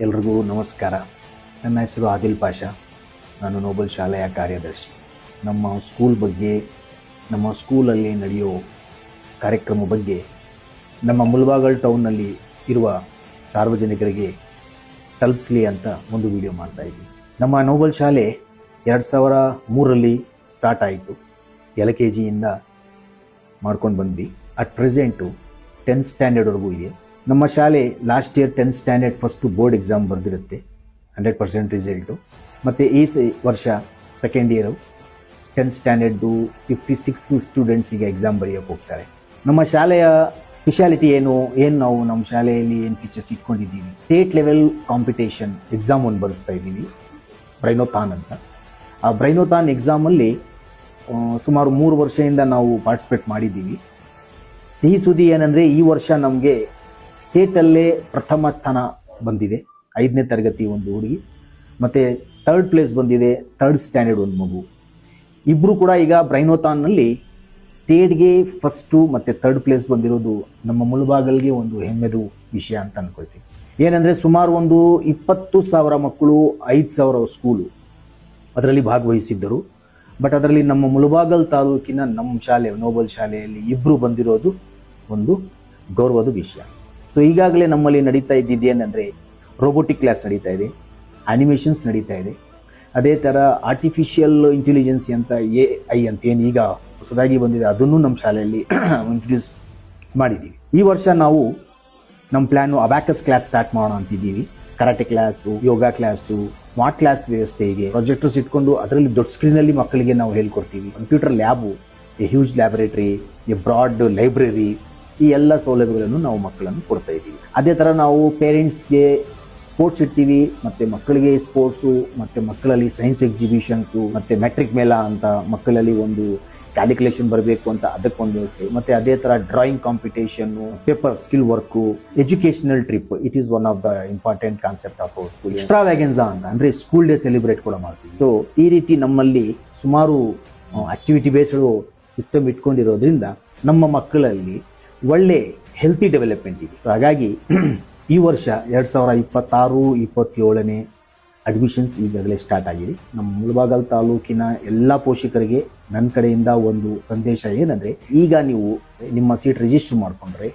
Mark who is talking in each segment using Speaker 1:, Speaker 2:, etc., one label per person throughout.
Speaker 1: ಎಲ್ರಿಗೂ ನಮಸ್ಕಾರ. ನನ್ನ ಹೆಸರು ಆದಿಲ್ ಪಾಷಾ. ನಾನು ನೋಬಲ್ ಶಾಲೆಯ ಕಾರ್ಯದರ್ಶಿ. ನಮ್ಮ ಸ್ಕೂಲ್ ಬಗ್ಗೆ, ನಮ್ಮ ಸ್ಕೂಲಲ್ಲಿ ನಡೆಯೋ ಕಾರ್ಯಕ್ರಮ ಬಗ್ಗೆ ನಮ್ಮ ಮುಳಬಾಗಿಲು ಟೌನ್ನಲ್ಲಿ ಇರುವ ಸಾರ್ವಜನಿಕರಿಗೆ ತಲುಪಿಸಲಿ ಅಂತ ಒಂದು ವಿಡಿಯೋ ಮಾಡ್ತಾಯಿದ್ದೀನಿ. ನಮ್ಮ ನೋಬಲ್ ಶಾಲೆ 2003ರಲ್ಲಿ ಸ್ಟಾರ್ಟ್ ಆಯಿತು. LKG ಮಾಡ್ಕೊಂಡು ಬಂದ್ವಿ. ಅಟ್ ಪ್ರೆಸೆಂಟು 10th ಸ್ಟ್ಯಾಂಡರ್ಡ್ವರೆಗೂ ಇದೆ. ನಮ್ಮ ಶಾಲೆ last year 10th standard first board exam ಬರೆದಿರುತ್ತೆ, 100% ರಿಸಲ್ಟು. ಮತ್ತು ಈ ವರ್ಷ ಸೆಕೆಂಡ್ ಇಯರು 10th ಸ್ಟ್ಯಾಂಡರ್ಡು 56 ಸ್ಟೂಡೆಂಟ್ಸಿಗೆ ಎಕ್ಸಾಮ್ ಬರೆಯೋಕ್ಕೆ ಹೋಗ್ತಾರೆ. ನಮ್ಮ ಶಾಲೆಯ ಸ್ಪೆಷಾಲಿಟಿ ಏನು ನಾವು ನಮ್ಮ ಶಾಲೆಯಲ್ಲಿ ಏನು ಫೀಚರ್ಸ್ ಇಟ್ಕೊಂಡಿದ್ದೀವಿ, ಸ್ಟೇಟ್ ಲೆವೆಲ್ ಕಾಂಪಿಟೇಷನ್ ಎಕ್ಸಾಮ್ ಒಂದು ಬರೆಸ್ತಾ ಇದ್ದೀವಿ, ಬ್ರೈನೋಥಾನ್ ಅಂತ. ಆ ಬ್ರೈನೋಥಾನ್ ಎಕ್ಸಾಮಲ್ಲಿ ಸುಮಾರು 3 ವರ್ಷದಿಂದ ನಾವು ಪಾರ್ಟಿಸಿಪೇಟ್ ಮಾಡಿದ್ದೀವಿ. ಸಿಹಿ ಸುದ್ದಿ ಏನಂದರೆ ಈ ವರ್ಷ ನಮಗೆ ಸ್ಟೇಟಲ್ಲೇ ಪ್ರಥಮ ಸ್ಥಾನ ಬಂದಿದೆ. 5ನೇ ತರಗತಿ ಒಂದು ಹುಡುಗಿ, ಮತ್ತು 3rd ಪ್ಲೇಸ್ ಬಂದಿದೆ 3rd ಸ್ಟ್ಯಾಂಡರ್ಡ್ ಒಂದು ಮಗು. ಇಬ್ಬರು ಕೂಡ ಈಗ ಬ್ರೈನೋಥಾನ್ನಲ್ಲಿ ಸ್ಟೇಟ್ಗೆ ಫಸ್ಟು ಮತ್ತು 3rd ಪ್ಲೇಸ್ ಬಂದಿರೋದು ನಮ್ಮ ಮುಳಬಾಗಿಲಿಗೆ ಒಂದು ಹೆಮ್ಮೆದು ವಿಷಯ ಅಂತ ಅಂದ್ಕೊಳ್ತೀವಿ. ಏನಂದರೆ ಸುಮಾರು ಒಂದು 20,000 ಮಕ್ಕಳು, 5,000 ಸ್ಕೂಲು ಅದರಲ್ಲಿ ಭಾಗವಹಿಸಿದ್ದರು. ಬಟ್ ಅದರಲ್ಲಿ ನಮ್ಮ ಮುಳಬಾಗಿಲು ತಾಲೂಕಿನ ನಮ್ಮ ಶಾಲೆ ನೋಬಲ್ ಶಾಲೆಯಲ್ಲಿ ಇಬ್ಬರು ಬಂದಿರೋದು ಒಂದು ಗೌರವದ ವಿಷಯ. ಸೊ ಈಗಾಗಲೇ ನಮ್ಮಲ್ಲಿ ನಡೀತಾ ಇದ್ದಿದ್ದೇನೆಂದರೆ ರೋಬೋಟಿಕ್ ಕ್ಲಾಸ್ ನಡೀತಾ ಇದೆ, ಆ್ಯನಿಮೇಷನ್ಸ್ ನಡೀತಾ ಇದೆ. ಅದೇ ಥರ ಆರ್ಟಿಫಿಷಿಯಲ್ ಇಂಟೆಲಿಜೆನ್ಸಿ ಅಂತ AI ಅಂತ ಏನು ಈಗ ಹೊಸದಾಗಿ ಬಂದಿದೆ, ಅದನ್ನು ನಮ್ಮ ಶಾಲೆಯಲ್ಲಿ ಇಂಟ್ರೊಡ್ಯೂಸ್ ಮಾಡಿದ್ದೀವಿ. ಈ ವರ್ಷ ನಾವು ನಮ್ಮ ಪ್ಲ್ಯಾನು ಅಬ್ಯಾಕಸ್ ಕ್ಲಾಸ್ ಸ್ಟಾರ್ಟ್ ಮಾಡೋಣ ಅಂತಿದ್ದೀವಿ. ಕರಾಟೆ ಕ್ಲಾಸು, ಯೋಗ ಕ್ಲಾಸು, ಸ್ಮಾರ್ಟ್ ಕ್ಲಾಸ್ ವ್ಯವಸ್ಥೆ ಇದೆ. ಪ್ರೊಜೆಕ್ಟರ್ಸ್ ಇಟ್ಕೊಂಡು ಅದರಲ್ಲಿ ದೊಡ್ಡ ಸ್ಕ್ರೀನಲ್ಲಿ ಮಕ್ಕಳಿಗೆ ನಾವು ಹೇಳ್ಕೊಡ್ತೀವಿ. Computer lab, a huge laboratory, a broad library, ಈ ಎಲ್ಲ ಸೌಲಭ್ಯಗಳನ್ನು ನಾವು ಮಕ್ಕಳನ್ನು ಕೊಡ್ತಾ ಇದ್ದೀವಿ. ಅದೇ ಥರ ನಾವು ಪೇರೆಂಟ್ಸ್ಗೆ ಸ್ಪೋರ್ಟ್ಸ್ ಇಡ್ತೀವಿ, ಮತ್ತು ಮಕ್ಕಳಿಗೆ ಸ್ಪೋರ್ಟ್ಸು, ಮತ್ತು ಮಕ್ಕಳಲ್ಲಿ ಸೈನ್ಸ್ ಎಕ್ಸಿಬಿಷನ್ಸು, ಮತ್ತು ಮೆಟ್ರಿಕ್ ಮೇಳ ಅಂತ ಮಕ್ಕಳಲ್ಲಿ ಒಂದು ಕ್ಯಾಲ್ಕುಲೇಷನ್ ಬರಬೇಕು ಅಂತ ಅದಕ್ಕೊಂದು ವ್ಯವಸ್ಥೆ. ಮತ್ತು ಅದೇ ಥರ drawing competition, paper skill work, educational trip. It is one of the important concept of our school. Extravaganza ಅಂತ ಅಂದರೆ ಸ್ಕೂಲ್ ಡೇ ಸೆಲೆಬ್ರೇಟ್ ಕೂಡ ಮಾಡ್ತೀವಿ. ಸೊ ಈ ರೀತಿ ನಮ್ಮಲ್ಲಿ ಸುಮಾರು ಆಕ್ಟಿವಿಟಿ ಬೇಸ್ಡ್ ಸಿಸ್ಟಮ್ ಇಟ್ಕೊಂಡಿರೋದ್ರಿಂದ ನಮ್ಮ ಮಕ್ಕಳಲ್ಲಿ ಒಳ್ಳೆ ಹೆಲ್ತಿ ಡೆವಲಪ್ಮೆಂಟ್ ಇದೆ. ಸೊ ಹಾಗಾಗಿ ಈ ವರ್ಷ 2026-27ನೇ ಅಡ್ಮಿಷನ್ಸ್ ಈಗಾಗಲೇ ಸ್ಟಾರ್ಟ್ ಆಗಿದೆ. ನಮ್ಮ ಮುಳಬಾಗಿಲು ತಾಲೂಕಿನ ಎಲ್ಲ ಪೋಷಕರಿಗೆ ನನ್ನ ಕಡೆಯಿಂದ ಒಂದು ಸಂದೇಶ ಏನಂದರೆ, ಈಗ ನೀವು ನಿಮ್ಮ ಸೀಟ್ ರಿಜಿಸ್ಟರ್ ಮಾಡಿಕೊಂಡ್ರೆ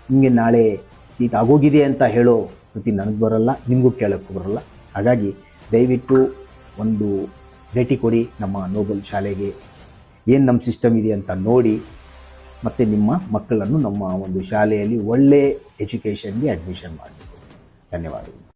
Speaker 1: ನಿಮಗೆ ನಾಳೆ ಸೀಟ್ ಆಗೋಗಿದೆ ಅಂತ ಹೇಳೋ ಸ್ಥಿತಿ ನನಗೆ ಬರೋಲ್ಲ, ನಿಮಗೂ ಕೇಳೋಕ್ಕೂ ಬರೋಲ್ಲ. ಹಾಗಾಗಿ ದಯವಿಟ್ಟು ಒಂದು ಭೇಟಿ ಕೊಡಿ ನಮ್ಮ ನೋಬಲ್ ಶಾಲೆಗೆ. ಏನು ನಮ್ಮ ಸಿಸ್ಟಮ್ ಇದೆ ಅಂತ ನೋಡಿ, ಮತ್ತು ನಿಮ್ಮ ಮಕ್ಕಳನ್ನು ನಮ್ಮ ಒಂದು ಶಾಲೆಯಲ್ಲಿ ಒಳ್ಳೆಯ ಎಜುಕೇಷನ್ಗೆ ಅಡ್ಮಿಷನ್ ಮಾಡಬೇಕು. ಧನ್ಯವಾದಗಳು.